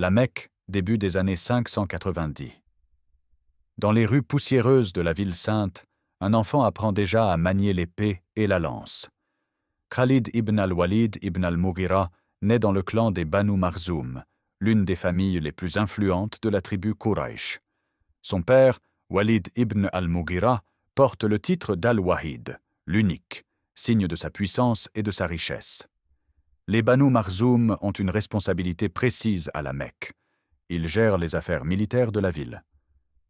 La Mecque, début des années 590. Dans les rues poussiéreuses de la ville sainte, un enfant apprend déjà à manier l'épée et la lance. Khalid ibn al-Walid ibn al-Mughira naît dans le clan des Banu Makhzoum, l'une des familles les plus influentes de la tribu Quraysh. Son père, Walid ibn al-Mughira, porte le titre d'al-Wahid, l'unique, signe de sa puissance et de sa richesse. Les Banu Makhzoum ont une responsabilité précise à la Mecque. Ils gèrent les affaires militaires de la ville.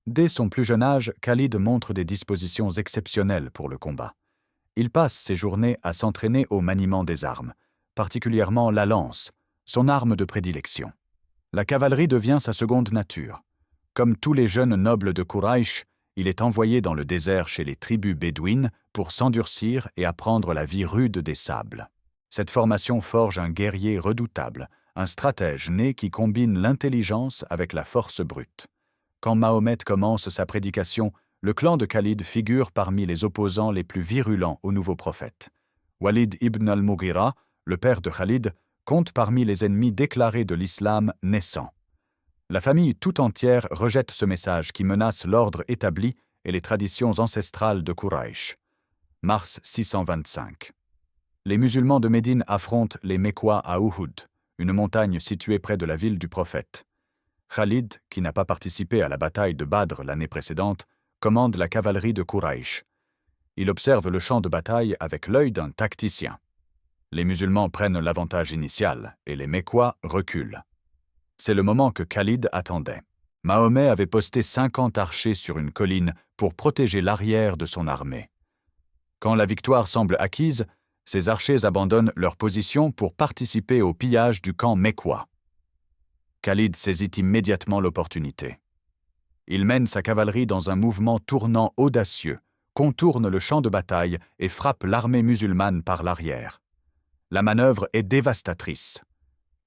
Dès son plus jeune âge, Khalid montre des dispositions exceptionnelles pour le combat. Il passe ses journées à s'entraîner au maniement des armes, particulièrement la lance, son arme de prédilection. La cavalerie devient sa seconde nature. Comme tous les jeunes nobles de Quraysh, il est envoyé dans le désert chez les tribus bédouines pour s'endurcir et apprendre la vie rude des sables. Cette formation forge un guerrier redoutable, un stratège né qui combine l'intelligence avec la force brute. Quand Mahomet commence sa prédication, le clan de Khalid figure parmi les opposants les plus virulents au nouveau prophète. Walid ibn al-Mughira, le père de Khalid, compte parmi les ennemis déclarés de l'islam naissant. La famille tout entière rejette ce message qui menace l'ordre établi et les traditions ancestrales de Quraysh. Mars 625. Les musulmans de Médine affrontent les Mécois à Uhud, une montagne située près de la ville du prophète. Khalid, qui n'a pas participé à la bataille de Badr l'année précédente, commande la cavalerie de Quraysh. Il observe le champ de bataille avec l'œil d'un tacticien. Les musulmans prennent l'avantage initial et les Mécois reculent. C'est le moment que Khalid attendait. Mahomet avait posté 50 archers sur une colline pour protéger l'arrière de son armée. Quand la victoire semble acquise, ces archers abandonnent leur position pour participer au pillage du camp mécois. Khalid saisit immédiatement l'opportunité. Il mène sa cavalerie dans un mouvement tournant audacieux, contourne le champ de bataille et frappe l'armée musulmane par l'arrière. La manœuvre est dévastatrice.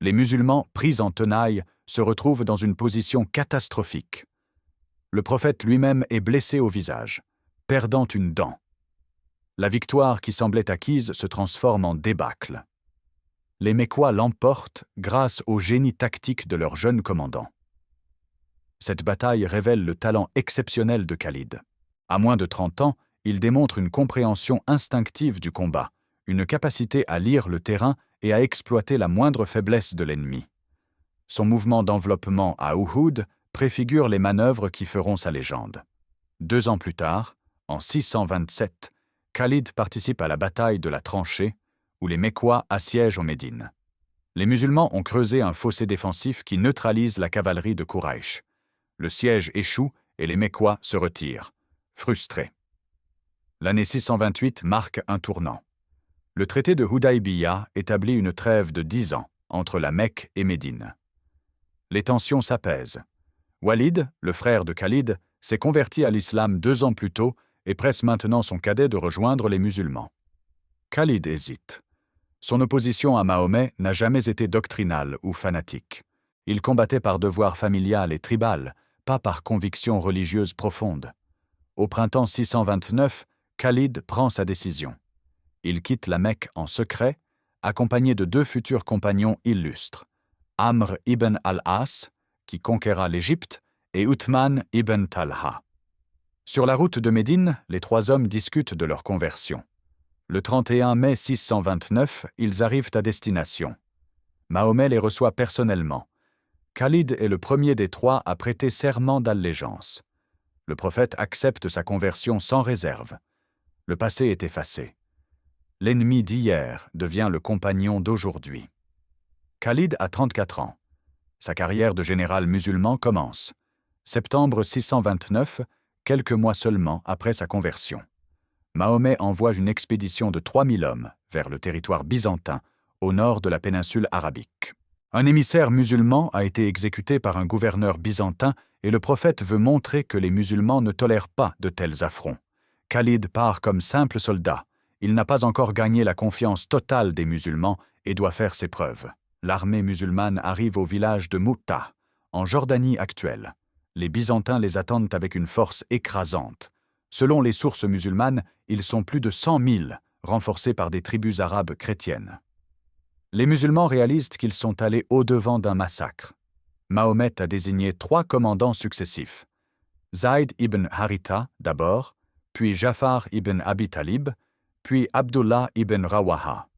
Les musulmans, pris en tenaille, se retrouvent dans une position catastrophique. Le prophète lui-même est blessé au visage, perdant une dent. La victoire qui semblait acquise se transforme en débâcle. Les Mécois l'emportent grâce au génie tactique de leur jeune commandant. Cette bataille révèle le talent exceptionnel de Khalid. À moins de 30 ans, il démontre une compréhension instinctive du combat, une capacité à lire le terrain et à exploiter la moindre faiblesse de l'ennemi. Son mouvement d'enveloppement à Uhud préfigure les manœuvres qui feront sa légende. 2 ans plus tard, en 627, Khalid participe à la bataille de la Tranchée, où les Mécois assiègent Médine. Les musulmans ont creusé un fossé défensif qui neutralise la cavalerie de Quraysh. Le siège échoue et les Mécois se retirent, frustrés. L'année 628 marque un tournant. Le traité de Hudaybiya établit une trêve de 10 ans entre la Mecque et Médine. Les tensions s'apaisent. Walid, le frère de Khalid, s'est converti à l'islam 2 ans plus tôt et presse maintenant son cadet de rejoindre les musulmans. Khalid hésite. Son opposition à Mahomet n'a jamais été doctrinale ou fanatique. Il combattait par devoir familial et tribal, pas par conviction religieuse profonde. Au printemps 629, Khalid prend sa décision. Il quitte la Mecque en secret, accompagné de 2 futurs compagnons illustres, Amr ibn al-As, qui conquéra l'Égypte, et Uthman ibn Talha. Sur la route de Médine, les 3 hommes discutent de leur conversion. Le 31 mai 629, ils arrivent à destination. Mahomet les reçoit personnellement. Khalid est le premier des 3 à prêter serment d'allégeance. Le prophète accepte sa conversion sans réserve. Le passé est effacé. L'ennemi d'hier devient le compagnon d'aujourd'hui. Khalid a 34 ans. Sa carrière de général musulman commence. Septembre 629, quelques mois seulement après sa conversion. Mahomet envoie une expédition de 3000 hommes vers le territoire byzantin, au nord de la péninsule arabique. Un émissaire musulman a été exécuté par un gouverneur byzantin et le prophète veut montrer que les musulmans ne tolèrent pas de tels affronts. Khalid part comme simple soldat. Il n'a pas encore gagné la confiance totale des musulmans et doit faire ses preuves. L'armée musulmane arrive au village de Mu'tah, en Jordanie actuelle. Les Byzantins les attendent avec une force écrasante. Selon les sources musulmanes, ils sont plus de 100 000, renforcés par des tribus arabes chrétiennes. Les musulmans réalisent qu'ils sont allés au-devant d'un massacre. Mahomet a désigné 3 commandants successifs. Zayd ibn Haritha d'abord, puis Jafar ibn Abi Talib, puis Abdullah ibn Rawaha.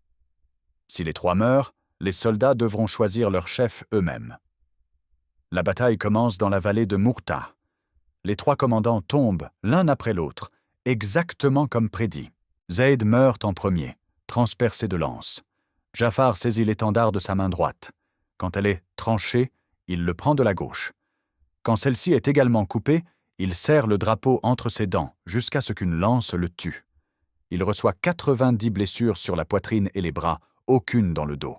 Si les 3 meurent, les soldats devront choisir leur chef eux-mêmes. La bataille commence dans la vallée de Mourta. Les 3 commandants tombent l'un après l'autre, exactement comme prédit. Zayd meurt en premier, transpercé de lance. Jafar saisit l'étendard de sa main droite. Quand elle est tranchée, il le prend de la gauche. Quand celle-ci est également coupée, il serre le drapeau entre ses dents jusqu'à ce qu'une lance le tue. Il reçoit 90 blessures sur la poitrine et les bras, aucune dans le dos.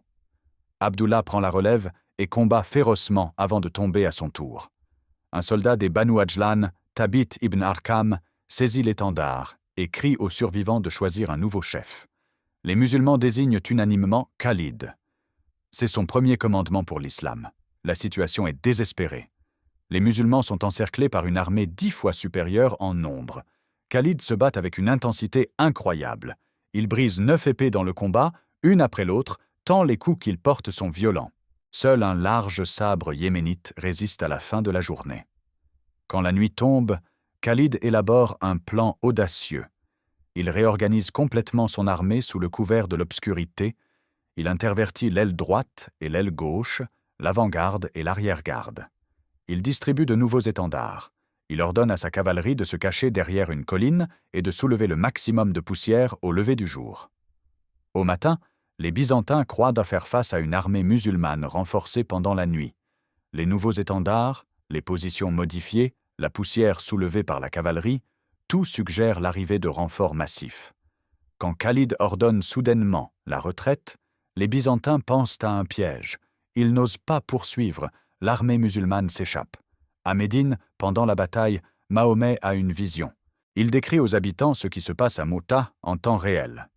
Abdullah prend la relève et combat férocement avant de tomber à son tour. Un soldat des Banu Ajlan, Thabit ibn Arkam, saisit l'étendard et crie aux survivants de choisir un nouveau chef. Les musulmans désignent unanimement Khalid. C'est son premier commandement pour l'islam. La situation est désespérée. Les musulmans sont encerclés par une armée 10 fois supérieure en nombre. Khalid se bat avec une intensité incroyable. Il brise 9 épées dans le combat, une après l'autre, tant les coups qu'il porte sont violents. Seul un large sabre yéménite résiste à la fin de la journée. Quand la nuit tombe, Khalid élabore un plan audacieux. Il réorganise complètement son armée sous le couvert de l'obscurité. Il intervertit l'aile droite et l'aile gauche, l'avant-garde et l'arrière-garde. Il distribue de nouveaux étendards. Il ordonne à sa cavalerie de se cacher derrière une colline et de soulever le maximum de poussière au lever du jour. Au matin, les Byzantins croient faire face à une armée musulmane renforcée pendant la nuit. Les nouveaux étendards, les positions modifiées, la poussière soulevée par la cavalerie, tout suggère l'arrivée de renforts massifs. Quand Khalid ordonne soudainement la retraite, les Byzantins pensent à un piège. Ils n'osent pas poursuivre, l'armée musulmane s'échappe. À Médine, pendant la bataille, Mahomet a une vision. Il décrit aux habitants ce qui se passe à Mouta en temps réel.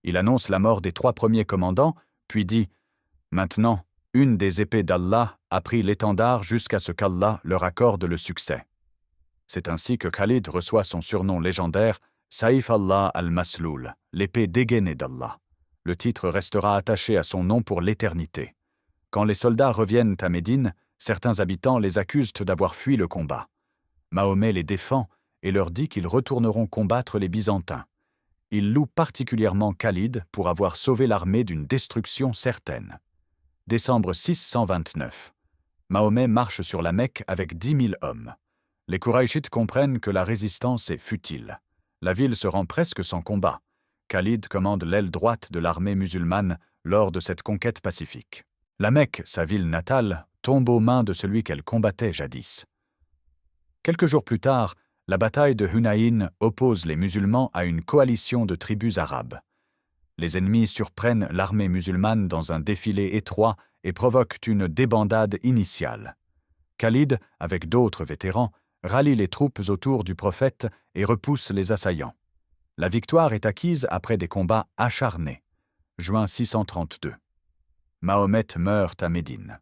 Il annonce la mort des 3 premiers commandants, puis dit « Maintenant, une des épées d'Allah a pris l'étendard jusqu'à ce qu'Allah leur accorde le succès. » C'est ainsi que Khalid reçoit son surnom légendaire Saïf Allah al-Masloul, l'épée dégainée d'Allah. Le titre restera attaché à son nom pour l'éternité. Quand les soldats reviennent à Médine, certains habitants les accusent d'avoir fui le combat. Mahomet les défend et leur dit qu'ils retourneront combattre les Byzantins. Il loue particulièrement Khalid pour avoir sauvé l'armée d'une destruction certaine. Décembre 629. Mahomet marche sur la Mecque avec 10 000 hommes. Les Qurayshites comprennent que la résistance est futile. La ville se rend presque sans combat. Khalid commande l'aile droite de l'armée musulmane lors de cette conquête pacifique. La Mecque, sa ville natale, tombe aux mains de celui qu'elle combattait jadis. Quelques jours plus tard, la bataille de Hunayn oppose les musulmans à une coalition de tribus arabes. Les ennemis surprennent l'armée musulmane dans un défilé étroit et provoquent une débandade initiale. Khalid, avec d'autres vétérans, rallie les troupes autour du prophète et repousse les assaillants. La victoire est acquise après des combats acharnés. Juin 632. Mahomet meurt à Médine.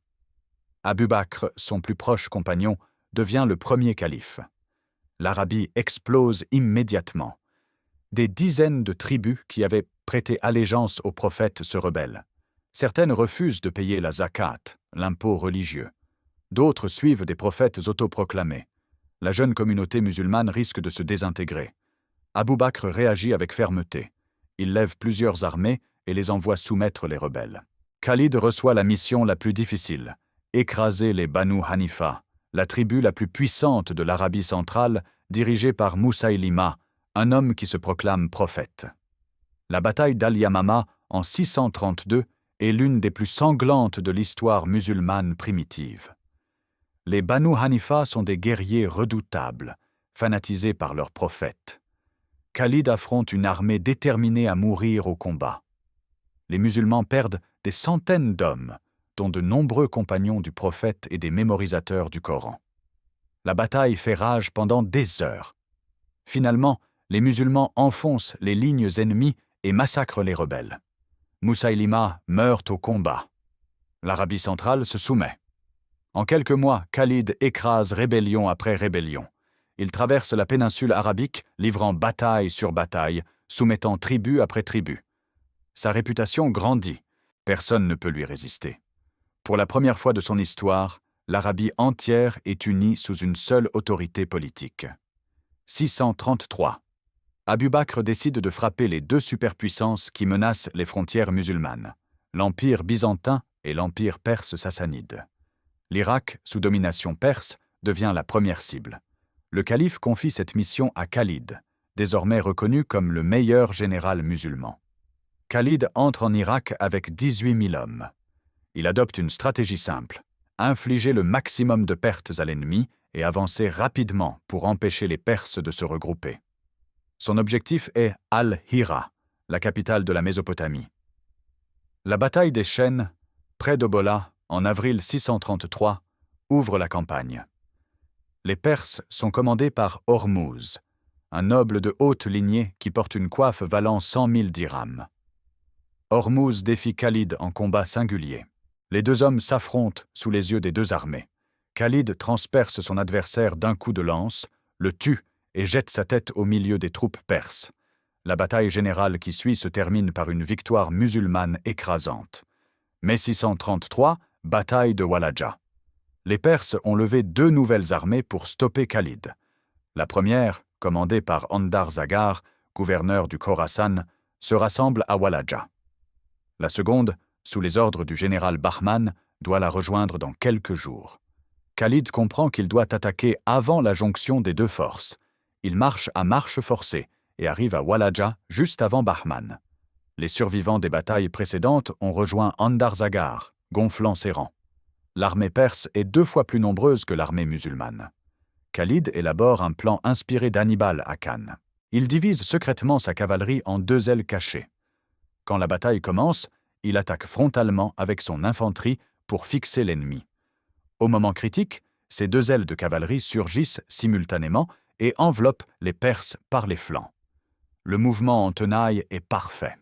Abu Bakr, son plus proche compagnon, devient le premier calife. L'Arabie explose immédiatement. Des dizaines de tribus qui avaient prêté allégeance au prophète se rebellent. Certaines refusent de payer la zakat, l'impôt religieux. D'autres suivent des prophètes autoproclamés. La jeune communauté musulmane risque de se désintégrer. Abu Bakr réagit avec fermeté. Il lève plusieurs armées et les envoie soumettre les rebelles. Khalid reçoit la mission la plus difficile, écraser les Banu Hanifa, la tribu la plus puissante de l'Arabie centrale, dirigée par Moussaïlima, un homme qui se proclame prophète. La bataille d'Al-Yamama, en 632, est l'une des plus sanglantes de l'histoire musulmane primitive. Les Banu Hanifa sont des guerriers redoutables, fanatisés par leur prophète. Khalid affronte une armée déterminée à mourir au combat. Les musulmans perdent des centaines d'hommes, dont de nombreux compagnons du prophète et des mémorisateurs du Coran. La bataille fait rage pendant des heures. Finalement, les musulmans enfoncent les lignes ennemies et massacrent les rebelles. Moussaïlima meurt au combat. L'Arabie centrale se soumet. En quelques mois, Khalid écrase rébellion après rébellion. Il traverse la péninsule arabique, livrant bataille sur bataille, soumettant tribu après tribu. Sa réputation grandit. Personne ne peut lui résister. Pour la première fois de son histoire, l'Arabie entière est unie sous une seule autorité politique. 633. Abu Bakr décide de frapper les deux superpuissances qui menacent les frontières musulmanes, l'Empire byzantin et l'Empire perse sassanide. L'Irak, sous domination perse, devient la première cible. Le calife confie cette mission à Khalid, désormais reconnu comme le meilleur général musulman. Khalid entre en Irak avec 18 000 hommes. Il adopte une stratégie simple, infliger le maximum de pertes à l'ennemi et avancer rapidement pour empêcher les Perses de se regrouper. Son objectif est Al-Hira, la capitale de la Mésopotamie. La bataille des Chênes, près d'Obola, en avril 633, ouvre la campagne. Les Perses sont commandés par Hormuz, un noble de haute lignée qui porte une coiffe valant 100 000 dirhams. Hormuz défie Khalid en combat singulier. Les deux hommes s'affrontent sous les yeux des deux armées. Khalid transperce son adversaire d'un coup de lance, le tue et jette sa tête au milieu des troupes perses. La bataille générale qui suit se termine par une victoire musulmane écrasante. Mai 633, bataille de Walaja. Les Perses ont levé deux nouvelles armées pour stopper Khalid. La première, commandée par Andar Zagar, gouverneur du Khorasan, se rassemble à Walaja. La seconde, sous les ordres du général Bahman, doit la rejoindre dans quelques jours. Khalid comprend qu'il doit attaquer avant la jonction des deux forces. Il marche à marche forcée et arrive à Walaja juste avant Bahman. Les survivants des batailles précédentes ont rejoint Andar Zagar, gonflant ses rangs. L'armée perse est 2 fois plus nombreuse que l'armée musulmane. Khalid élabore un plan inspiré d'Hannibal à Cannes. Il divise secrètement sa cavalerie en 2 ailes cachées. Quand la bataille commence, il attaque frontalement avec son infanterie pour fixer l'ennemi. Au moment critique, ces 2 ailes de cavalerie surgissent simultanément et enveloppent les Perses par les flancs. Le mouvement en tenaille est parfait.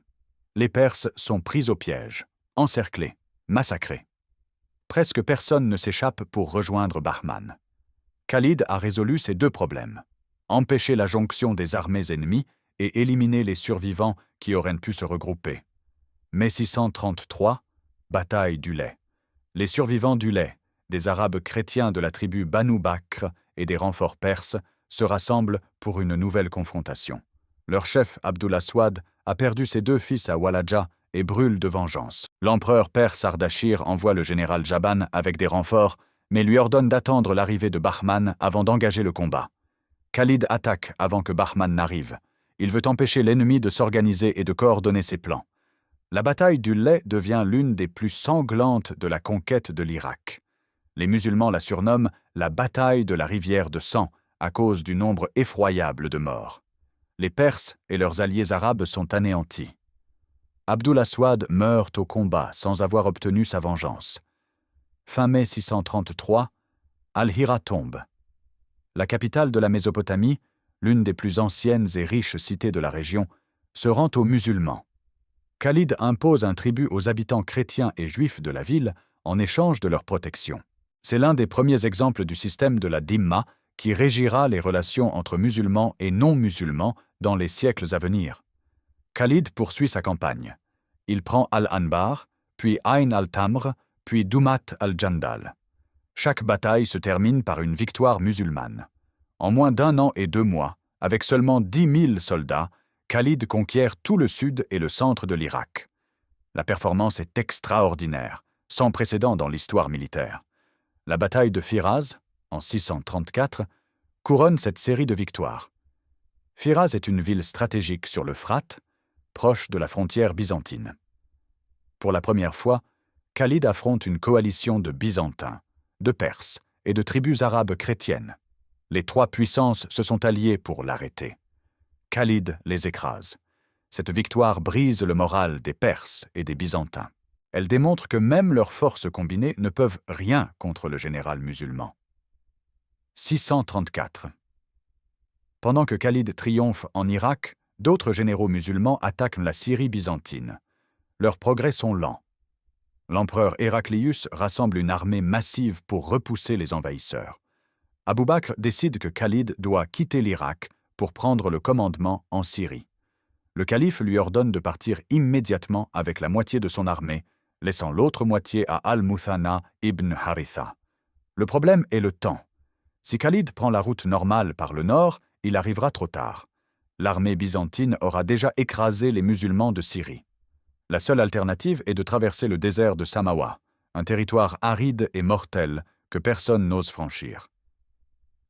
Les Perses sont pris au piège, encerclés, massacrés. Presque personne ne s'échappe pour rejoindre Bahman. Khalid a résolu ces 2 problèmes: empêcher la jonction des armées ennemies et éliminer les survivants qui auraient pu se regrouper. Mai 633, bataille du lait. Les survivants du lait, des Arabes chrétiens de la tribu Banu Bakr et des renforts perses, se rassemblent pour une nouvelle confrontation. Leur chef, Abdullah Swad, a perdu ses 2 fils à Walaja et brûle de vengeance. L'empereur perse Ardashir envoie le général Jaban avec des renforts, mais lui ordonne d'attendre l'arrivée de Bahman avant d'engager le combat. Khalid attaque avant que Bahman n'arrive. Il veut empêcher l'ennemi de s'organiser et de coordonner ses plans. La bataille du lait devient l'une des plus sanglantes de la conquête de l'Irak. Les musulmans la surnomment la bataille de la rivière de sang à cause du nombre effroyable de morts. Les Perses et leurs alliés arabes sont anéantis. Abdullah Swad meurt au combat sans avoir obtenu sa vengeance. Fin mai 633, Al-Hira tombe. La capitale de la Mésopotamie, l'une des plus anciennes et riches cités de la région, se rend aux musulmans. Khalid impose un tribut aux habitants chrétiens et juifs de la ville en échange de leur protection. C'est l'un des premiers exemples du système de la dhimma qui régira les relations entre musulmans et non-musulmans dans les siècles à venir. Khalid poursuit sa campagne. Il prend Al-Anbar, puis Ain al-Tamr, puis Doumat al-Jandal. Chaque bataille se termine par une victoire musulmane. En moins d'1 an et 2 mois, avec seulement 10 000 soldats, Khalid conquiert tout le sud et le centre de l'Irak. La performance est extraordinaire, sans précédent dans l'histoire militaire. La bataille de Firaz, en 634, couronne cette série de victoires. Firaz est une ville stratégique sur l'Euphrate, proche de la frontière byzantine. Pour la première fois, Khalid affronte une coalition de Byzantins, de Perses et de tribus arabes chrétiennes. Les 3 puissances se sont alliées pour l'arrêter. Khalid les écrase. Cette victoire brise le moral des Perses et des Byzantins. Elle démontre que même leurs forces combinées ne peuvent rien contre le général musulman. 634. Pendant que Khalid triomphe en Irak, d'autres généraux musulmans attaquent la Syrie byzantine. Leurs progrès sont lents. L'empereur Héraclius rassemble une armée massive pour repousser les envahisseurs. Abu Bakr décide que Khalid doit quitter l'Irak pour prendre le commandement en Syrie. Le calife lui ordonne de partir immédiatement avec la moitié de son armée, laissant l'autre moitié à Al-Muthanna ibn Haritha. Le problème est le temps. Si Khalid prend la route normale par le nord, il arrivera trop tard. L'armée byzantine aura déjà écrasé les musulmans de Syrie. La seule alternative est de traverser le désert de Samawa, un territoire aride et mortel que personne n'ose franchir.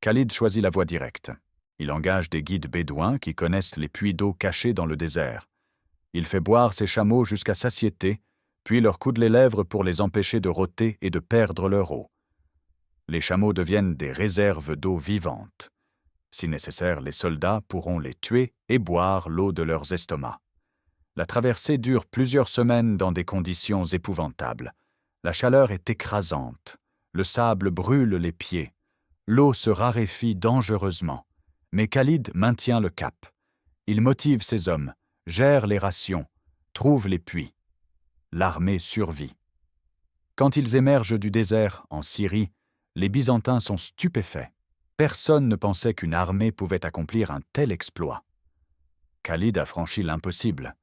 Khalid choisit la voie directe. Il engage des guides bédouins qui connaissent les puits d'eau cachés dans le désert. Il fait boire ses chameaux jusqu'à satiété, puis leur coude les lèvres pour les empêcher de rôter et de perdre leur eau. Les chameaux deviennent des réserves d'eau vivantes. Si nécessaire, les soldats pourront les tuer et boire l'eau de leurs estomacs. La traversée dure plusieurs semaines dans des conditions épouvantables. La chaleur est écrasante. Le sable brûle les pieds. L'eau se raréfie dangereusement. Mais Khalid maintient le cap. Il motive ses hommes, gère les rations, trouve les puits. L'armée survit. Quand ils émergent du désert, en Syrie, les Byzantins sont stupéfaits. Personne ne pensait qu'une armée pouvait accomplir un tel exploit. Khalid a franchi l'impossible.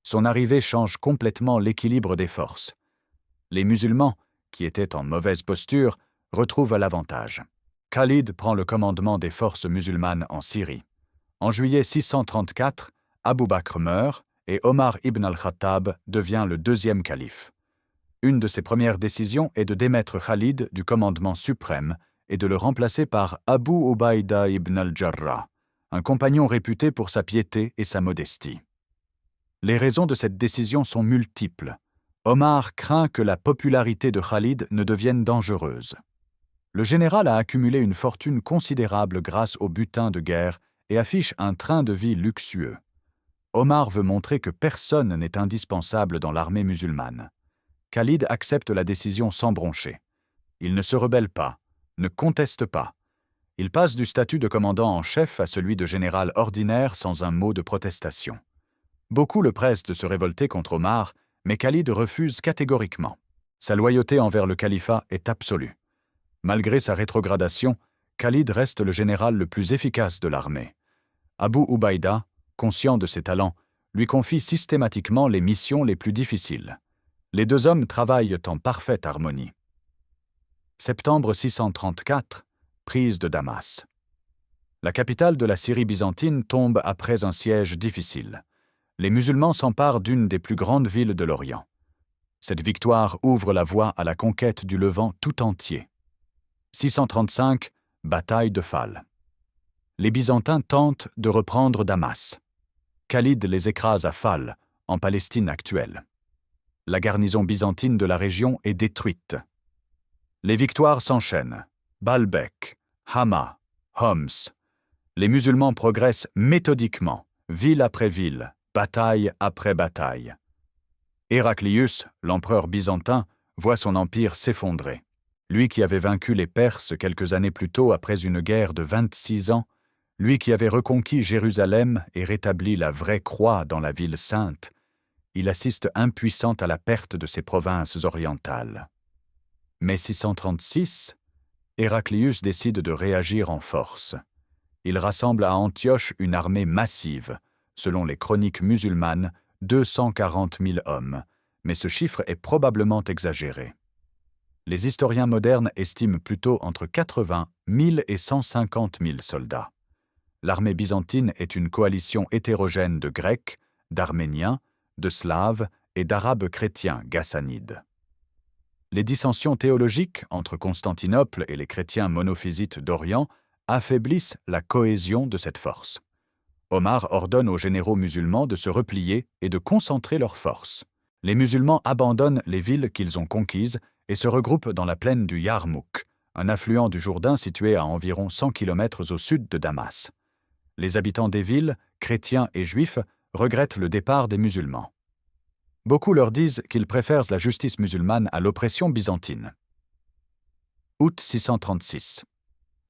Son arrivée change complètement l'équilibre des forces. Les musulmans, qui étaient en mauvaise posture, retrouvent l'avantage. Khalid prend le commandement des forces musulmanes en Syrie. En juillet 634, Abu Bakr meurt et Omar ibn al-Khattab devient le deuxième calife. Une de ses premières décisions est de démettre Khalid du commandement suprême et de le remplacer par Abu Ubaïda ibn al-Jarrah, un compagnon réputé pour sa piété et sa modestie. Les raisons de cette décision sont multiples. Omar craint que la popularité de Khalid ne devienne dangereuse. Le général a accumulé une fortune considérable grâce au butin de guerre et affiche un train de vie luxueux. Omar veut montrer que personne n'est indispensable dans l'armée musulmane. Khalid accepte la décision sans broncher. Il ne se rebelle pas, ne conteste pas. Il passe du statut de commandant en chef à celui de général ordinaire sans un mot de protestation. Beaucoup le pressent de se révolter contre Omar, mais Khalid refuse catégoriquement. Sa loyauté envers le califat est absolue. Malgré sa rétrogradation, Khalid reste le général le plus efficace de l'armée. Abu Ubaïda, conscient de ses talents, lui confie systématiquement les missions les plus difficiles. Les deux hommes travaillent en parfaite harmonie. Septembre 634, prise de Damas. La capitale de la Syrie byzantine tombe après un siège difficile. Les musulmans s'emparent d'une des plus grandes villes de l'Orient. Cette victoire ouvre la voie à la conquête du Levant tout entier. 635, bataille de Fal. Les Byzantins tentent de reprendre Damas. Khalid les écrase à Fal, en Palestine actuelle. La garnison byzantine de la région est détruite. Les victoires s'enchaînent. Baalbek, Hama, Homs. Les musulmans progressent méthodiquement, ville après ville, bataille après bataille. Héraclius, l'empereur byzantin, voit son empire s'effondrer. Lui qui avait vaincu les Perses quelques années plus tôt après une guerre de 26 ans, lui qui avait reconquis Jérusalem et rétabli la vraie croix dans la ville sainte, il assiste impuissant à la perte de ses provinces orientales. Mais 636, Héraclius décide de réagir en force. Il rassemble à Antioche une armée massive, selon les chroniques musulmanes, 240 000 hommes, mais ce chiffre est probablement exagéré. Les historiens modernes estiment plutôt entre 80 000 et 150 000 soldats. L'armée byzantine est une coalition hétérogène de Grecs, d'Arméniens, de Slaves et d'Arabes chrétiens ghassanides. Les dissensions théologiques entre Constantinople et les chrétiens monophysites d'Orient affaiblissent la cohésion de cette force. Omar ordonne aux généraux musulmans de se replier et de concentrer leurs forces. Les musulmans abandonnent les villes qu'ils ont conquises et se regroupent dans la plaine du Yarmouk, un affluent du Jourdain situé à environ 100 km au sud de Damas. Les habitants des villes, chrétiens et juifs, regrettent le départ des musulmans. Beaucoup leur disent qu'ils préfèrent la justice musulmane à l'oppression byzantine. Août 636.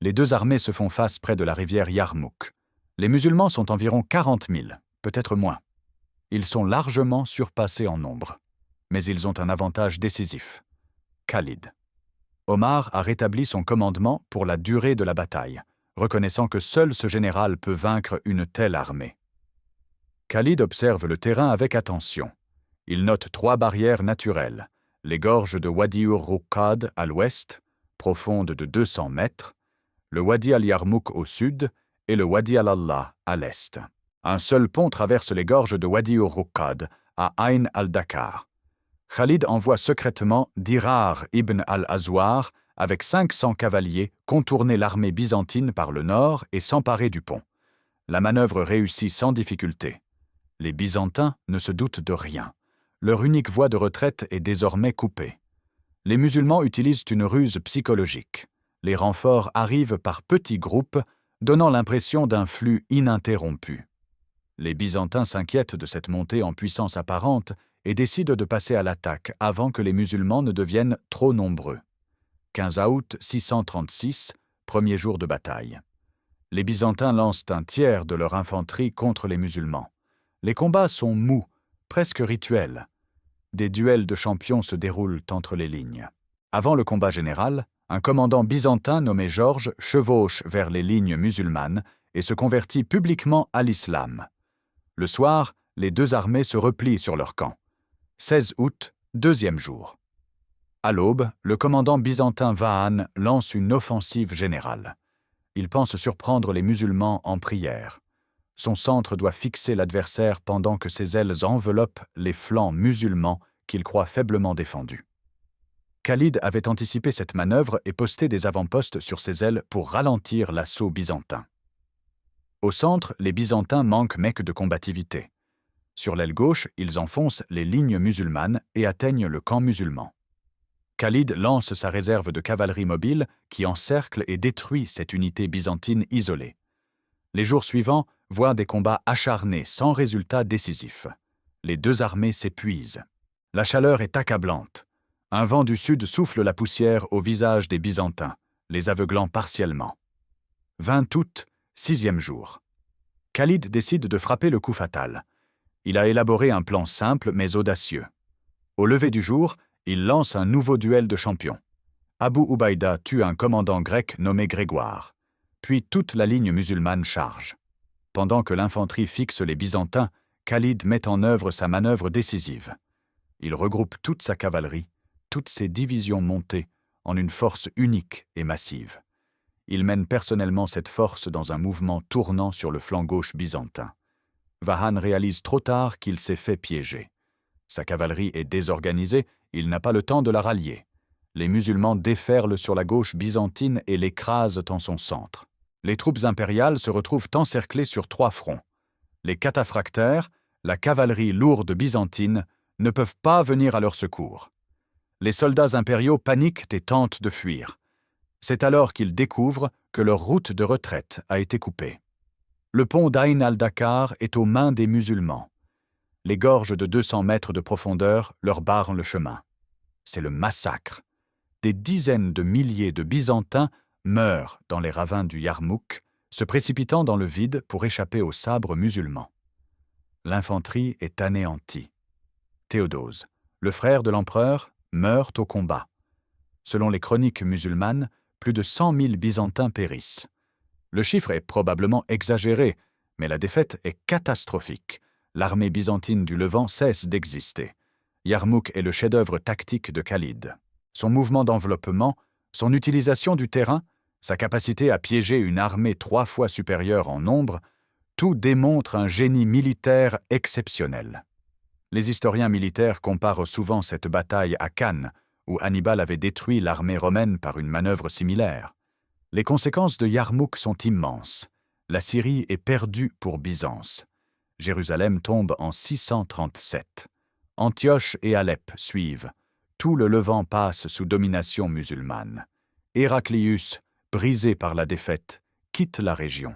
Les deux armées se font face près de la rivière Yarmouk. Les musulmans sont environ 40 000, peut-être moins. Ils sont largement surpassés en nombre. Mais ils ont un avantage décisif. Khalid. Omar a rétabli son commandement pour la durée de la bataille, reconnaissant que seul ce général peut vaincre une telle armée. Khalid observe le terrain avec attention. Il note 3 barrières naturelles, les gorges de Wadi ur-Ruqad à l'ouest, profonde de 200 mètres, le Wadi al-Yarmouk au sud et le Wadi al-Allah à l'est. Un seul pont traverse les gorges de Wadi ur-Ruqad à Ain al-Dakar. Khalid envoie secrètement Dirar ibn al-Azwar avec 500 cavaliers contourner l'armée byzantine par le nord et s'emparer du pont. La manœuvre réussit sans difficulté. Les Byzantins ne se doutent de rien. Leur unique voie de retraite est désormais coupée. Les musulmans utilisent une ruse psychologique. Les renforts arrivent par petits groupes, donnant l'impression d'un flux ininterrompu. Les Byzantins s'inquiètent de cette montée en puissance apparente et décident de passer à l'attaque avant que les musulmans ne deviennent trop nombreux. 15 août 636, premier jour de bataille. Les Byzantins lancent un tiers de leur infanterie contre les musulmans. Les combats sont mous, presque rituels. Des duels de champions se déroulent entre les lignes. Avant le combat général, un commandant byzantin nommé Georges chevauche vers les lignes musulmanes et se convertit publiquement à l'islam. Le soir, les deux armées se replient sur leur camp. 16 août, deuxième jour. À l'aube, le commandant byzantin Vahan lance une offensive générale. Il pense surprendre les musulmans en prière. Son centre doit fixer l'adversaire pendant que ses ailes enveloppent les flancs musulmans qu'il croit faiblement défendus. Khalid avait anticipé cette manœuvre et posté des avant-postes sur ses ailes pour ralentir l'assaut byzantin. Au centre, les Byzantins manquent mec de combativité. Sur l'aile gauche, ils enfoncent les lignes musulmanes et atteignent le camp musulman. Khalid lance sa réserve de cavalerie mobile qui encercle et détruit cette unité byzantine isolée. Les jours suivants voient des combats acharnés sans résultat décisif. Les deux armées s'épuisent. La chaleur est accablante. Un vent du sud souffle la poussière au visage des Byzantins, les aveuglant partiellement. 20 août, sixième jour. Khalid décide de frapper le coup fatal. Il a élaboré un plan simple mais audacieux. Au lever du jour, il lance un nouveau duel de champions. Abu Ubaïda tue un commandant grec nommé Grégoire. Puis toute la ligne musulmane charge. Pendant que l'infanterie fixe les Byzantins, Khalid met en œuvre sa manœuvre décisive. Il regroupe toute sa cavalerie, toutes ses divisions montées, en une force unique et massive. Il mène personnellement cette force dans un mouvement tournant sur le flanc gauche byzantin. Vahan réalise trop tard qu'il s'est fait piéger. Sa cavalerie est désorganisée, il n'a pas le temps de la rallier. Les musulmans déferlent sur la gauche byzantine et l'écrasent en son centre. Les troupes impériales se retrouvent encerclées sur 3 fronts. Les cataphractaires, la cavalerie lourde byzantine, ne peuvent pas venir à leur secours. Les soldats impériaux paniquent et tentent de fuir. C'est alors qu'ils découvrent que leur route de retraite a été coupée. Le pont d'Ain al-Dakar est aux mains des musulmans. Les gorges de 200 mètres de profondeur leur barrent le chemin. C'est le massacre. Des dizaines de milliers de Byzantins meurent dans les ravins du Yarmouk, se précipitant dans le vide pour échapper aux sabres musulmans. L'infanterie est anéantie. Théodose, le frère de l'empereur, meurt au combat. Selon les chroniques musulmanes, plus de 100 000 Byzantins périssent. Le chiffre est probablement exagéré, mais la défaite est catastrophique. L'armée byzantine du Levant cesse d'exister. Yarmouk est le chef-d'œuvre tactique de Khalid. Son mouvement d'enveloppement, son utilisation du terrain, sa capacité à piéger une armée 3 fois supérieure en nombre, tout démontre un génie militaire exceptionnel. Les historiens militaires comparent souvent cette bataille à Cannes, où Hannibal avait détruit l'armée romaine par une manœuvre similaire. Les conséquences de Yarmouk sont immenses. La Syrie est perdue pour Byzance. Jérusalem tombe en 637. Antioche et Alep suivent. Tout le Levant passe sous domination musulmane. Héraclius, brisé par la défaite, quitte la région.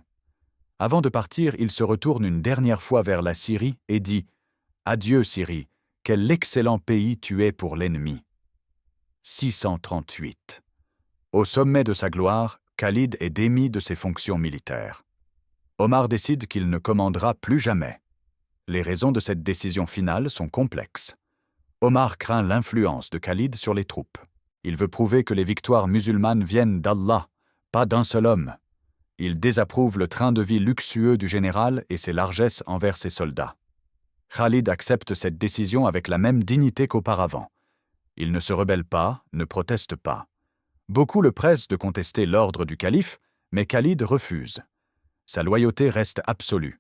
Avant de partir, il se retourne une dernière fois vers la Syrie et dit « Adieu Syrie, quel excellent pays tu es pour l'ennemi !» 638. Au sommet de sa gloire, Khalid est démis de ses fonctions militaires. Omar décide qu'il ne commandera plus jamais. Les raisons de cette décision finale sont complexes. Omar craint l'influence de Khalid sur les troupes. Il veut prouver que les victoires musulmanes viennent d'Allah, pas d'un seul homme. Il désapprouve le train de vie luxueux du général et ses largesses envers ses soldats. Khalid accepte cette décision avec la même dignité qu'auparavant. Il ne se rebelle pas, ne proteste pas. Beaucoup le pressent de contester l'ordre du calife, mais Khalid refuse. Sa loyauté reste absolue.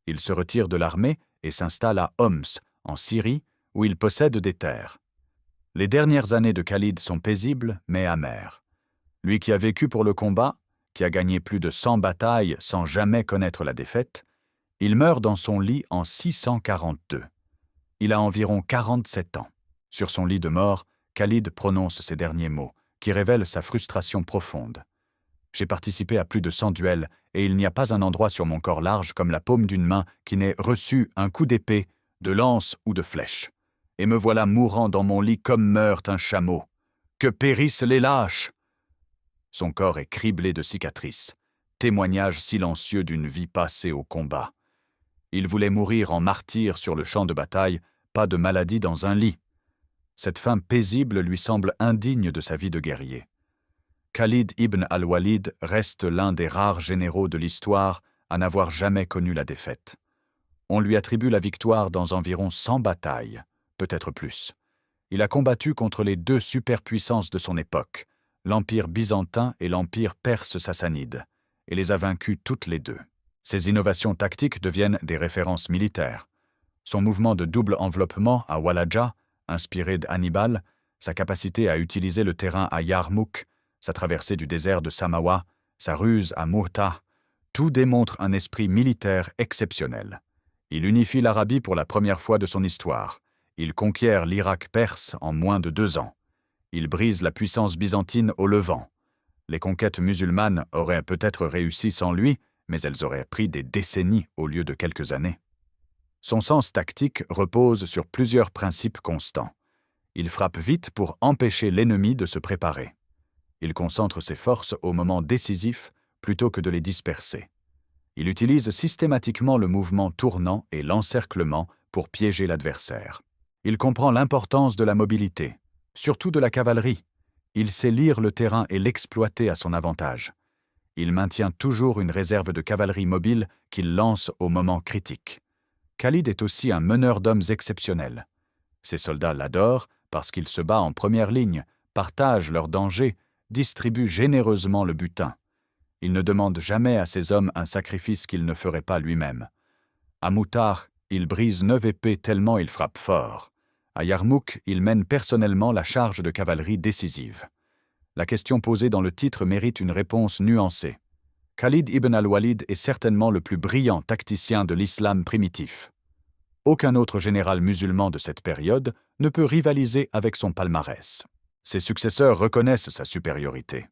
Il se retire de l'armée et s'installe à Homs, en Syrie, où il possède des terres. Les dernières années de Khalid sont paisibles mais amères. Lui qui a vécu pour le combat, qui a gagné plus de 100 batailles sans jamais connaître la défaite, il meurt dans son lit en 642. Il a environ 47 ans. Sur son lit de mort, Khalid prononce ces derniers mots, qui révèlent sa frustration profonde. « J'ai participé à plus de 100 duels, et il n'y a pas un endroit sur mon corps large comme la paume d'une main qui n'ait reçu un coup d'épée, de lance ou de flèche. Et me voilà mourant dans mon lit comme meurt un chameau. Que périssent les lâches !» Son corps est criblé de cicatrices, témoignage silencieux d'une vie passée au combat. Il voulait mourir en martyr sur le champ de bataille, pas de maladie dans un lit. Cette fin paisible lui semble indigne de sa vie de guerrier. Khalid ibn al-Walid reste l'un des rares généraux de l'histoire à n'avoir jamais connu la défaite. On lui attribue la victoire dans environ 100 batailles, peut-être plus. Il a combattu contre les deux superpuissances de son époque, l'Empire byzantin et l'Empire perse sassanide, et les a vaincus toutes les deux. Ses innovations tactiques deviennent des références militaires. Son mouvement de double enveloppement à Walaja, inspiré d'Hannibal, sa capacité à utiliser le terrain à Yarmouk, sa traversée du désert de Samawa, sa ruse à Mu'tah, tout démontre un esprit militaire exceptionnel. Il unifie l'Arabie pour la première fois de son histoire. Il conquiert l'Irak perse en moins de 2 ans. Il brise la puissance byzantine au Levant. Les conquêtes musulmanes auraient peut-être réussi sans lui, mais elles auraient pris des décennies au lieu de quelques années. Son sens tactique repose sur plusieurs principes constants. Il frappe vite pour empêcher l'ennemi de se préparer. Il concentre ses forces au moment décisif plutôt que de les disperser. Il utilise systématiquement le mouvement tournant et l'encerclement pour piéger l'adversaire. Il comprend l'importance de la mobilité, surtout de la cavalerie. Il sait lire le terrain et l'exploiter à son avantage. Il maintient toujours une réserve de cavalerie mobile qu'il lance au moment critique. Khalid est aussi un meneur d'hommes exceptionnel. Ses soldats l'adorent parce qu'il se bat en première ligne, partage leurs dangers, distribue généreusement le butin. Il ne demande jamais à ses hommes un sacrifice qu'il ne ferait pas lui-même. À Mu'tah, il brise 9 épées tellement il frappe fort. À Yarmouk, il mène personnellement la charge de cavalerie décisive. La question posée dans le titre mérite une réponse nuancée. Khalid ibn al-Walid est certainement le plus brillant tacticien de l'islam primitif. Aucun autre général musulman de cette période ne peut rivaliser avec son palmarès. Ses successeurs reconnaissent sa supériorité.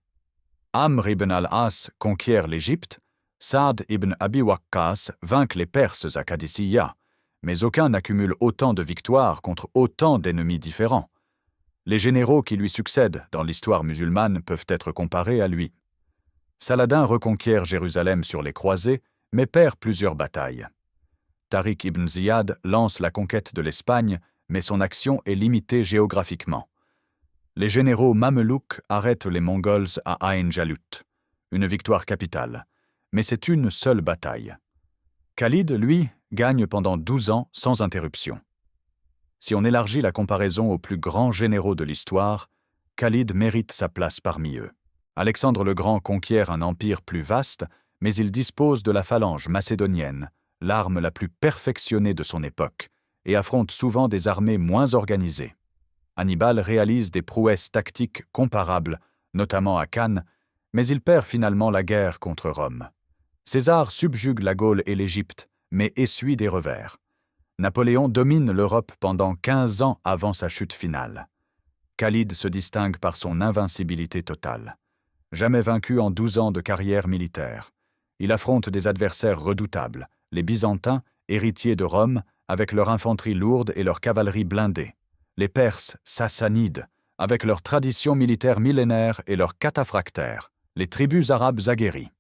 Amr ibn al-As conquiert l'Égypte, Saad ibn Abi Waqqas vainc les Perses à Qadisiyah, mais aucun n'accumule autant de victoires contre autant d'ennemis différents. Les généraux qui lui succèdent dans l'histoire musulmane peuvent être comparés à lui. Saladin reconquiert Jérusalem sur les croisées, mais perd plusieurs batailles. Tariq ibn Ziyad lance la conquête de l'Espagne, mais son action est limitée géographiquement. Les généraux mamelouks arrêtent les Mongols à Ain Jalut, une victoire capitale, mais c'est une seule bataille. Khalid, lui, gagne pendant 12 ans sans interruption. Si on élargit la comparaison aux plus grands généraux de l'histoire, Khalid mérite sa place parmi eux. Alexandre le Grand conquiert un empire plus vaste, mais il dispose de la phalange macédonienne, l'arme la plus perfectionnée de son époque, et affronte souvent des armées moins organisées. Hannibal réalise des prouesses tactiques comparables, notamment à Cannes, mais il perd finalement la guerre contre Rome. César subjugue la Gaule et l'Égypte, mais essuie des revers. Napoléon domine l'Europe pendant 15 ans avant sa chute finale. Khalid se distingue par son invincibilité totale. Jamais vaincu en 12 ans de carrière militaire. Il affronte des adversaires redoutables, les Byzantins, héritiers de Rome, avec leur infanterie lourde et leur cavalerie blindée. Les Perses sassanides, avec leur tradition militaire millénaire et leurs cataphractaires, les tribus arabes aguerries.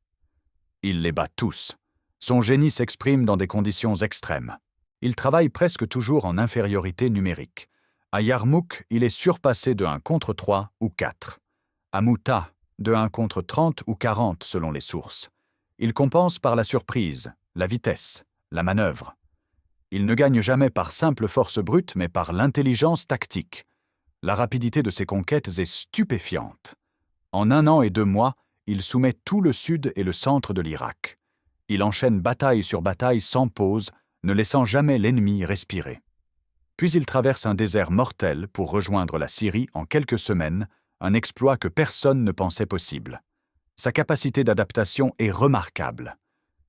Il les bat tous. Son génie s'exprime dans des conditions extrêmes. Il travaille presque toujours en infériorité numérique. À Yarmouk, il est surpassé de 1 contre 3 ou 4. À Mu'tah, de 1 contre 30 ou 40 selon les sources. Il compense par la surprise, la vitesse, la manœuvre. Il ne gagne jamais par simple force brute, mais par l'intelligence tactique. La rapidité de ses conquêtes est stupéfiante. En 1 an et 2 mois, il soumet tout le sud et le centre de l'Irak. Il enchaîne bataille sur bataille sans pause, ne laissant jamais l'ennemi respirer. Puis il traverse un désert mortel pour rejoindre la Syrie en quelques semaines, un exploit que personne ne pensait possible. Sa capacité d'adaptation est remarquable.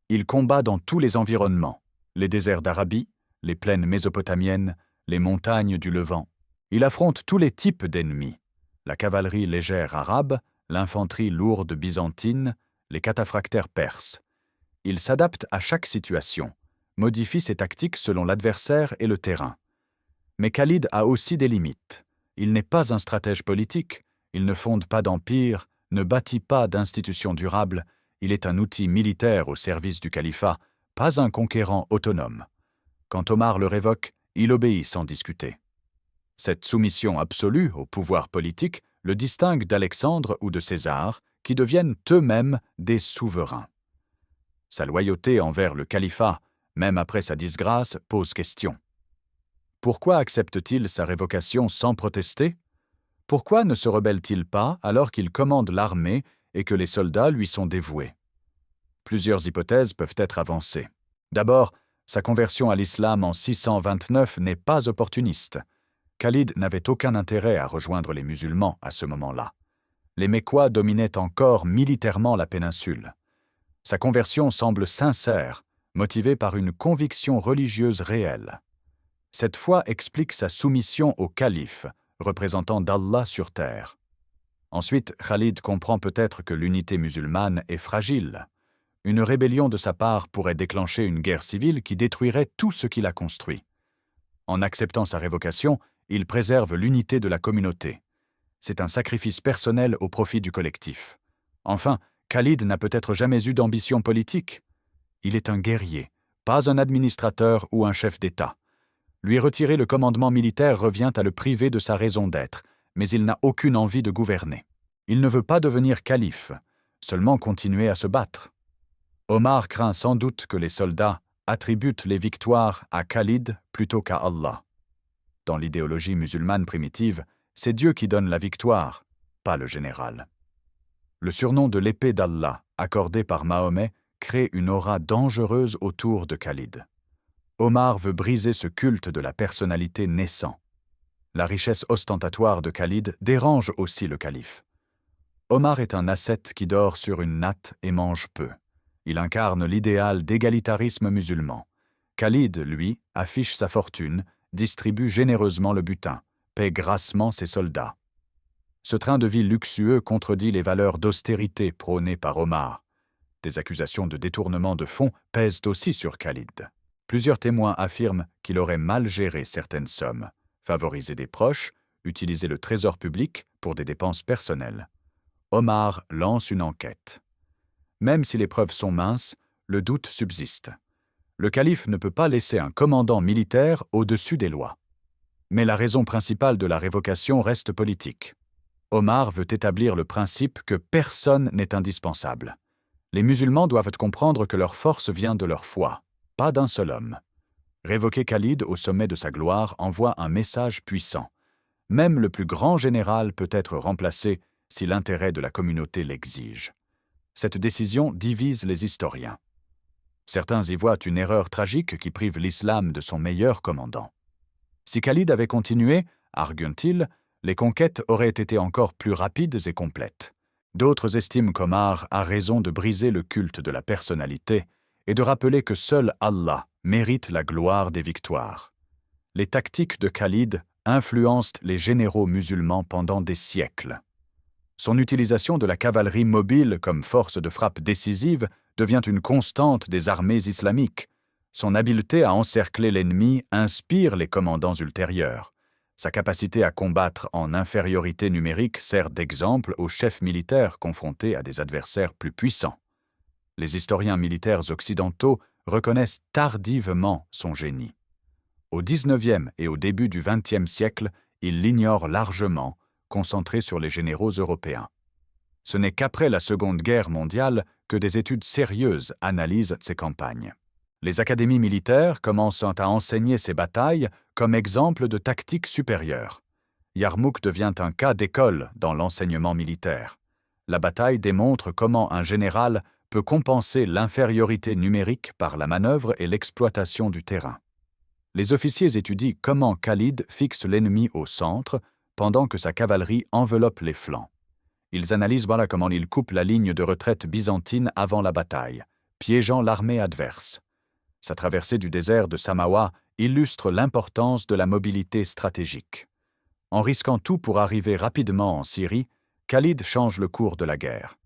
Il combat dans tous les environnements, les déserts d'Arabie, les plaines mésopotamiennes, les montagnes du Levant. Il affronte tous les types d'ennemis, la cavalerie légère arabe, l'infanterie lourde byzantine, les cataphractaires perses. Il s'adapte à chaque situation, modifie ses tactiques selon l'adversaire et le terrain. Mais Khalid a aussi des limites. Il n'est pas un stratège politique, il ne fonde pas d'empire, ne bâtit pas d'institutions durables, il est un outil militaire au service du califat, pas un conquérant autonome. Quand Omar le révoque, il obéit sans discuter. Cette soumission absolue au pouvoir politique le distingue d'Alexandre ou de César, qui deviennent eux-mêmes des souverains. Sa loyauté envers le califat, même après sa disgrâce, pose question. Pourquoi accepte-t-il sa révocation sans protester? Pourquoi ne se rebelle-t-il pas alors qu'il commande l'armée et que les soldats lui sont dévoués? Plusieurs hypothèses peuvent être avancées. D'abord, sa conversion à l'islam en 629 n'est pas opportuniste. Khalid n'avait aucun intérêt à rejoindre les musulmans à ce moment-là. Les Mécois dominaient encore militairement la péninsule. Sa conversion semble sincère, motivée par une conviction religieuse réelle. Cette foi explique sa soumission au calife, représentant d'Allah sur terre. Ensuite, Khalid comprend peut-être que l'unité musulmane est fragile. Une rébellion de sa part pourrait déclencher une guerre civile qui détruirait tout ce qu'il a construit. En acceptant sa révocation, il préserve l'unité de la communauté. C'est un sacrifice personnel au profit du collectif. Enfin, Khalid n'a peut-être jamais eu d'ambition politique. Il est un guerrier, pas un administrateur ou un chef d'État. Lui retirer le commandement militaire revient à le priver de sa raison d'être, mais il n'a aucune envie de gouverner. Il ne veut pas devenir calife, seulement continuer à se battre. Omar craint sans doute que les soldats attribuent les victoires à Khalid plutôt qu'à Allah. Dans l'idéologie musulmane primitive, c'est Dieu qui donne la victoire, pas le général. Le surnom de l'épée d'Allah, accordé par Mahomet, crée une aura dangereuse autour de Khalid. Omar veut briser ce culte de la personnalité naissant. La richesse ostentatoire de Khalid dérange aussi le calife. Omar est un ascète qui dort sur une natte et mange peu. Il incarne l'idéal d'égalitarisme musulman. Khalid, lui, affiche sa fortune, distribue généreusement le butin, paie grassement ses soldats. Ce train de vie luxueux contredit les valeurs d'austérité prônées par Omar. Des accusations de détournement de fonds pèsent aussi sur Khalid. Plusieurs témoins affirment qu'il aurait mal géré certaines sommes, favorisé des proches, utilisé le trésor public pour des dépenses personnelles. Omar lance une enquête. Même si les preuves sont minces, le doute subsiste. Le calife ne peut pas laisser un commandant militaire au-dessus des lois. Mais la raison principale de la révocation reste politique. Omar veut établir le principe que personne n'est indispensable. Les musulmans doivent comprendre que leur force vient de leur foi, pas d'un seul homme. Révoquer Khalid au sommet de sa gloire envoie un message puissant. Même le plus grand général peut être remplacé si l'intérêt de la communauté l'exige. Cette décision divise les historiens. Certains y voient une erreur tragique qui prive l'islam de son meilleur commandant. Si Khalid avait continué, arguent-ils, les conquêtes auraient été encore plus rapides et complètes. D'autres estiment qu'Omar a raison de briser le culte de la personnalité et de rappeler que seul Allah mérite la gloire des victoires. Les tactiques de Khalid influencent les généraux musulmans pendant des siècles. Son utilisation de la cavalerie mobile comme force de frappe décisive devient une constante des armées islamiques. Son habileté à encercler l'ennemi inspire les commandants ultérieurs. Sa capacité à combattre en infériorité numérique sert d'exemple aux chefs militaires confrontés à des adversaires plus puissants. Les historiens militaires occidentaux reconnaissent tardivement son génie. Au XIXe et au début du XXe siècle, ils l'ignorent largement, concentrés sur les généraux européens. Ce n'est qu'après la Seconde Guerre mondiale que des études sérieuses analysent ces campagnes. Les académies militaires commencent à enseigner ces batailles comme exemple de tactique supérieure. Yarmouk devient un cas d'école dans l'enseignement militaire. la bataille démontre comment un général peut compenser l'infériorité numérique par la manœuvre et l'exploitation du terrain. Les officiers étudient comment Khalid fixe l'ennemi au centre pendant que sa cavalerie enveloppe les flancs. Ils analysent comment il coupe la ligne de retraite byzantine avant la bataille, piégeant l'armée adverse. Sa traversée du désert de Samawa illustre l'importance de la mobilité stratégique. En risquant tout pour arriver rapidement en Syrie, Khalid change le cours de la guerre.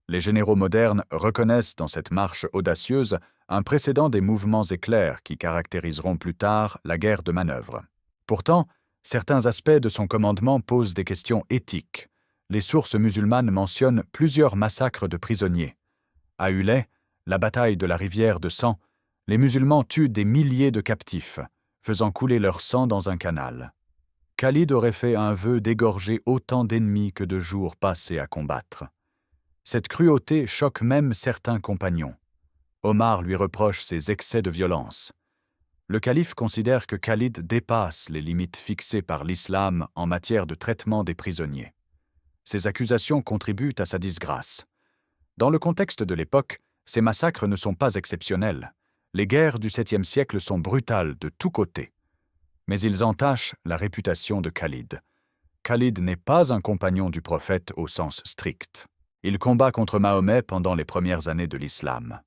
Les généraux modernes reconnaissent dans cette marche audacieuse un précédent des mouvements éclairs qui caractériseront plus tard la guerre de manœuvre. Pourtant, certains aspects de son commandement posent des questions éthiques. Les sources musulmanes mentionnent plusieurs massacres de prisonniers. À Ulay, la bataille de la rivière de sang, les musulmans tuent des milliers de captifs, faisant couler leur sang dans un canal. Khalid aurait fait un vœu d'égorger autant d'ennemis que de jours passés à combattre. Cette cruauté choque même certains compagnons. Omar lui reproche ses excès de violence. Le calife considère que Khalid dépasse les limites fixées par l'islam en matière de traitement des prisonniers. Ces accusations contribuent à sa disgrâce. Dans le contexte de l'époque, ces massacres ne sont pas exceptionnels. Les guerres du 7e siècle sont brutales de tous côtés. Mais ils entachent la réputation de Khalid. Khalid n'est pas un compagnon du prophète au sens strict. Il combat contre Mahomet pendant les premières années de l'islam.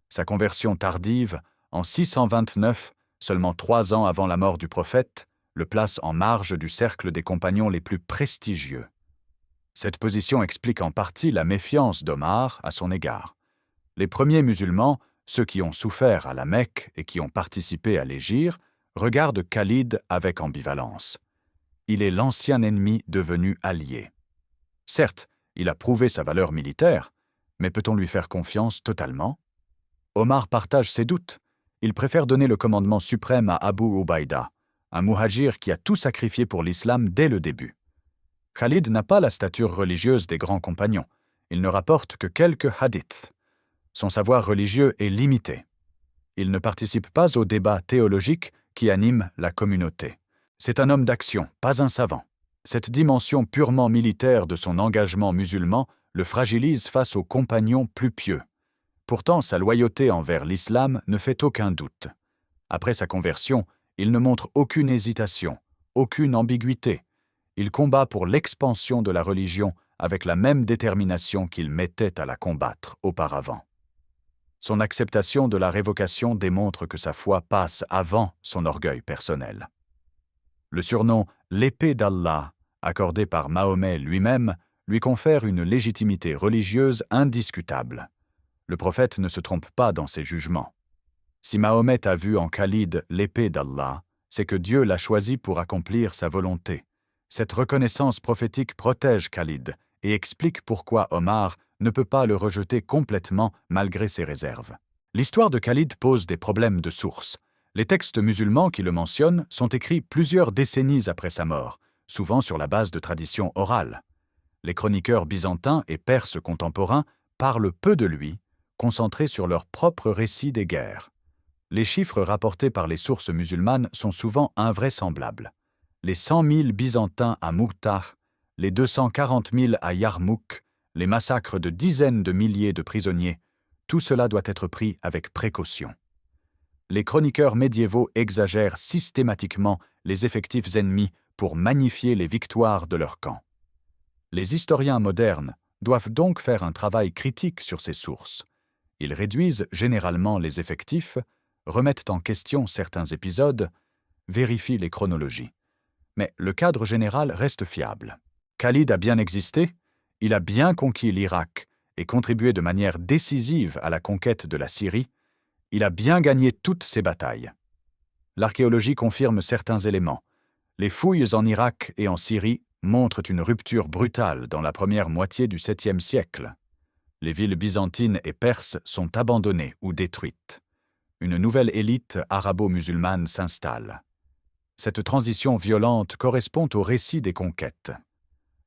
Sa conversion tardive, en 629, seulement 3 ans avant la mort du prophète, le place en marge du cercle des compagnons les plus prestigieux. Cette position explique en partie la méfiance d'Omar à son égard. Les premiers musulmans, ceux qui ont souffert à la Mecque et qui ont participé à l'hégire, regardent Khalid avec ambivalence. Il est l'ancien ennemi devenu allié. Certes, il a prouvé sa valeur militaire, mais peut-on lui faire confiance totalement? Omar partage ses doutes. Il préfère donner le commandement suprême à Abu Ubaïda, un muhajir qui a tout sacrifié pour l'islam dès le début. Khalid n'a pas la stature religieuse des grands compagnons. Il ne rapporte que quelques hadiths. Son savoir religieux est limité. Il ne participe pas aux débats théologiques qui animent la communauté. C'est un homme d'action, pas un savant. Cette dimension purement militaire de son engagement musulman le fragilise face aux compagnons plus pieux. Pourtant, sa loyauté envers l'islam ne fait aucun doute. Après sa conversion, il ne montre aucune hésitation, aucune ambiguïté. Il combat pour l'expansion de la religion avec la même détermination qu'il mettait à la combattre auparavant. Son acceptation de la révocation démontre que sa foi passe avant son orgueil personnel. Le surnom « l'épée d'Allah », accordé par Mahomet lui-même, lui confère une légitimité religieuse indiscutable. Le prophète ne se trompe pas dans ses jugements. Si Mahomet a vu en Khalid l'épée d'Allah, c'est que Dieu l'a choisi pour accomplir sa volonté. Cette reconnaissance prophétique protège Khalid et explique pourquoi Omar ne peut pas le rejeter complètement malgré ses réserves. L'histoire de Khalid pose des problèmes de source. Les textes musulmans qui le mentionnent sont écrits plusieurs décennies après sa mort, souvent sur la base de traditions orales. Les chroniqueurs byzantins et perses contemporains parlent peu de lui, concentrés sur leurs propres récits des guerres. Les chiffres rapportés par les sources musulmanes sont souvent invraisemblables. Les 100 000 Byzantins à Mu'tah, les 240 000 à Yarmouk, les massacres de dizaines de milliers de prisonniers, tout cela doit être pris avec précaution. Les chroniqueurs médiévaux exagèrent systématiquement les effectifs ennemis pour magnifier les victoires de leur camp. Les historiens modernes doivent donc faire un travail critique sur ces sources. Ils réduisent généralement les effectifs, remettent en question certains épisodes, vérifient les chronologies. Mais le cadre général reste fiable. Khalid a bien existé, il a bien conquis l'Irak et contribué de manière décisive à la conquête de la Syrie, il a bien gagné toutes ses batailles. L'archéologie confirme certains éléments. Les fouilles en Irak et en Syrie montrent une rupture brutale dans la première moitié du 7e siècle. Les villes byzantines et perses sont abandonnées ou détruites. Une nouvelle élite arabo-musulmane s'installe. Cette transition violente correspond au récit des conquêtes.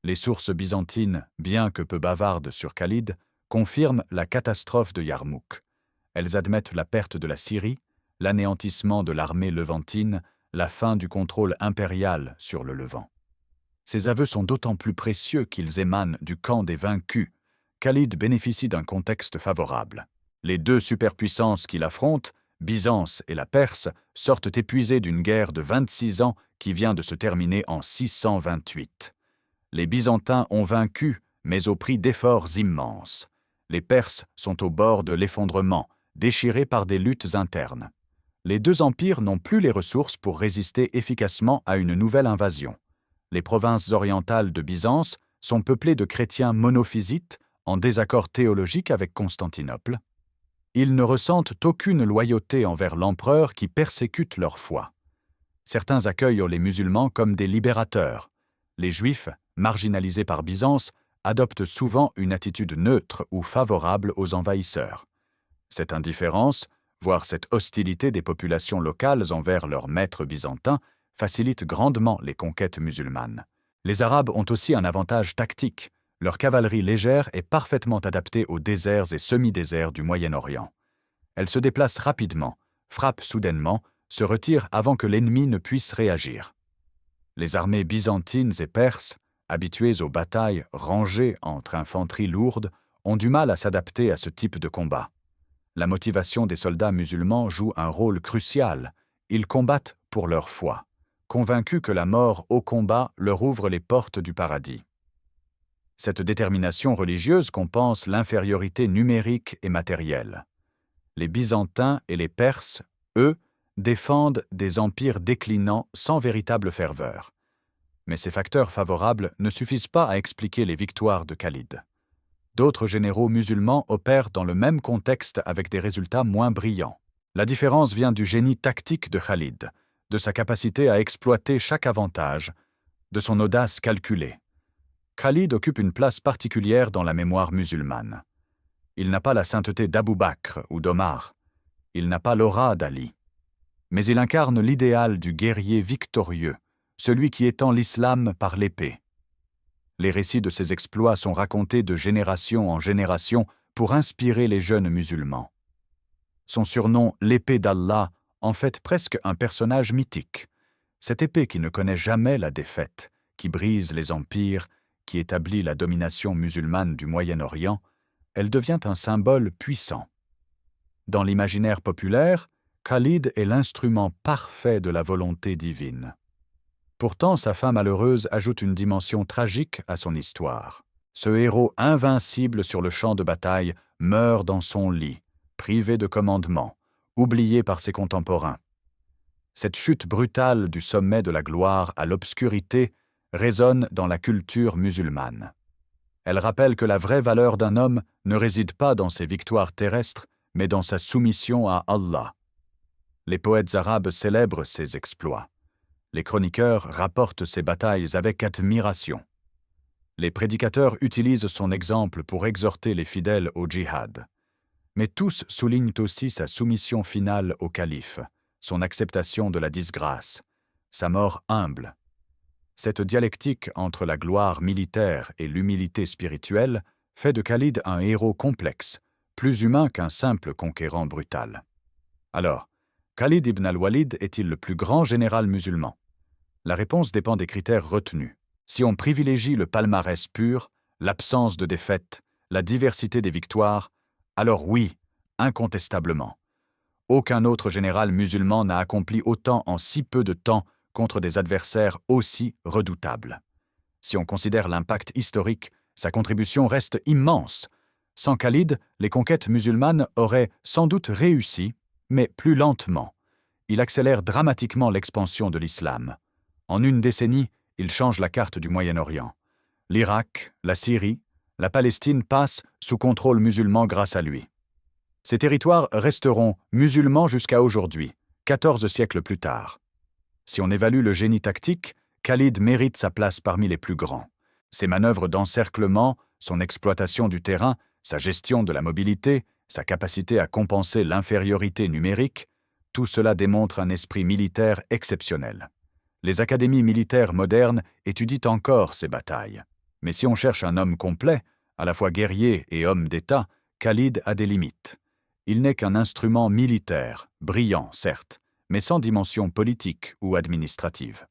Les sources byzantines, bien que peu bavardes sur Khalid, confirment la catastrophe de Yarmouk. Elles admettent la perte de la Syrie, l'anéantissement de l'armée levantine, la fin du contrôle impérial sur le Levant. Ces aveux sont d'autant plus précieux qu'ils émanent du camp des vaincus, Khalid bénéficie d'un contexte favorable. Les deux superpuissances qui l'affrontent, Byzance et la Perse, sortent épuisées d'une guerre de 26 ans qui vient de se terminer en 628. Les Byzantins ont vaincu, mais au prix d'efforts immenses. Les Perses sont au bord de l'effondrement, déchirés par des luttes internes. Les deux empires n'ont plus les ressources pour résister efficacement à une nouvelle invasion. Les provinces orientales de Byzance sont peuplées de chrétiens monophysites, en désaccord théologique avec Constantinople. Ils ne ressentent aucune loyauté envers l'empereur qui persécute leur foi. Certains accueillent les musulmans comme des libérateurs. Les Juifs, marginalisés par Byzance, adoptent souvent une attitude neutre ou favorable aux envahisseurs. Cette indifférence, voire cette hostilité des populations locales envers leurs maîtres byzantins, facilite grandement les conquêtes musulmanes. Les Arabes ont aussi un avantage tactique. Leur cavalerie légère est parfaitement adaptée aux déserts et semi-déserts du Moyen-Orient. Elle se déplace rapidement, frappe soudainement, se retire avant que l'ennemi ne puisse réagir. Les armées byzantines et perses, habituées aux batailles rangées entre infanterie lourde, ont du mal à s'adapter à ce type de combat. La motivation des soldats musulmans joue un rôle crucial. Ils combattent pour leur foi, convaincus que la mort au combat leur ouvre les portes du paradis. Cette détermination religieuse compense l'infériorité numérique et matérielle. Les Byzantins et les Perses, eux, défendent des empires déclinants sans véritable ferveur. Mais ces facteurs favorables ne suffisent pas à expliquer les victoires de Khalid. D'autres généraux musulmans opèrent dans le même contexte avec des résultats moins brillants. La différence vient du génie tactique de Khalid, de sa capacité à exploiter chaque avantage, de son audace calculée. Khalid occupe une place particulière dans la mémoire musulmane. Il n'a pas la sainteté d'Abou Bakr ou d'Omar. Il n'a pas l'aura d'Ali. Mais il incarne l'idéal du guerrier victorieux, celui qui étend l'islam par l'épée. Les récits de ses exploits sont racontés de génération en génération pour inspirer les jeunes musulmans. Son surnom, l'épée d'Allah, en fait presque un personnage mythique. Cette épée qui ne connaît jamais la défaite, qui brise les empires, qui établit la domination musulmane du Moyen-Orient, elle devient un symbole puissant. Dans l'imaginaire populaire, Khalid est l'instrument parfait de la volonté divine. Pourtant, sa fin malheureuse ajoute une dimension tragique à son histoire. Ce héros invincible sur le champ de bataille meurt dans son lit, privé de commandement, oublié par ses contemporains. Cette chute brutale du sommet de la gloire à l'obscurité résonne dans la culture musulmane. Elle rappelle que la vraie valeur d'un homme ne réside pas dans ses victoires terrestres, mais dans sa soumission à Allah. Les poètes arabes célèbrent ses exploits. Les chroniqueurs rapportent ses batailles avec admiration. Les prédicateurs utilisent son exemple pour exhorter les fidèles au djihad. Mais tous soulignent aussi sa soumission finale au calife, son acceptation de la disgrâce, sa mort humble. Cette dialectique entre la gloire militaire et l'humilité spirituelle fait de Khalid un héros complexe, plus humain qu'un simple conquérant brutal. Alors, Khalid ibn al-Walid est-il le plus grand général musulman? La réponse dépend des critères retenus. Si on privilégie le palmarès pur, l'absence de défaites, la diversité des victoires, alors oui, incontestablement. Aucun autre général musulman n'a accompli autant en si peu de temps contre des adversaires aussi redoutables. Si on considère l'impact historique, sa contribution reste immense. Sans Khalid, les conquêtes musulmanes auraient sans doute réussi, mais plus lentement. Il accélère dramatiquement l'expansion de l'islam. En une décennie, il change la carte du Moyen-Orient. L'Irak, la Syrie, la Palestine passent sous contrôle musulman grâce à lui. Ces territoires resteront musulmans jusqu'à aujourd'hui, 14 siècles plus tard. Si on évalue le génie tactique, Khalid mérite sa place parmi les plus grands. Ses manœuvres d'encerclement, son exploitation du terrain, sa gestion de la mobilité, sa capacité à compenser l'infériorité numérique, tout cela démontre un esprit militaire exceptionnel. Les académies militaires modernes étudient encore ces batailles. Mais si on cherche un homme complet, à la fois guerrier et homme d'État, Khalid a des limites. Il n'est qu'un instrument militaire, brillant certes, mais sans dimension politique ou administrative.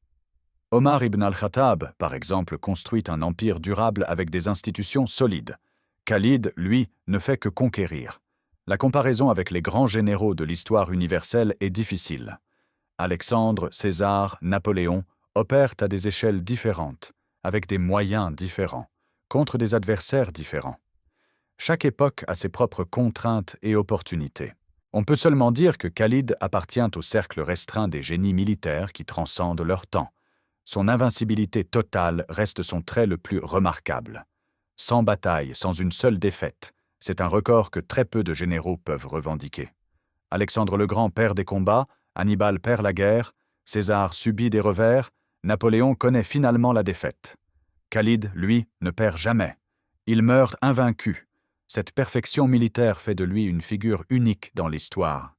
Omar ibn al-Khattab, par exemple, construit un empire durable avec des institutions solides. Khalid, lui, ne fait que conquérir. La comparaison avec les grands généraux de l'histoire universelle est difficile. Alexandre, César, Napoléon opèrent à des échelles différentes, avec des moyens différents, contre des adversaires différents. Chaque époque a ses propres contraintes et opportunités. On peut seulement dire que Khalid appartient au cercle restreint des génies militaires qui transcendent leur temps. Son invincibilité totale reste son trait le plus remarquable. Sans bataille, sans une seule défaite, c'est un record que très peu de généraux peuvent revendiquer. Alexandre le Grand perd des combats, Hannibal perd la guerre, César subit des revers, Napoléon connaît finalement la défaite. Khalid, lui, ne perd jamais. Il meurt invaincu. Cette perfection militaire fait de lui une figure unique dans l'histoire.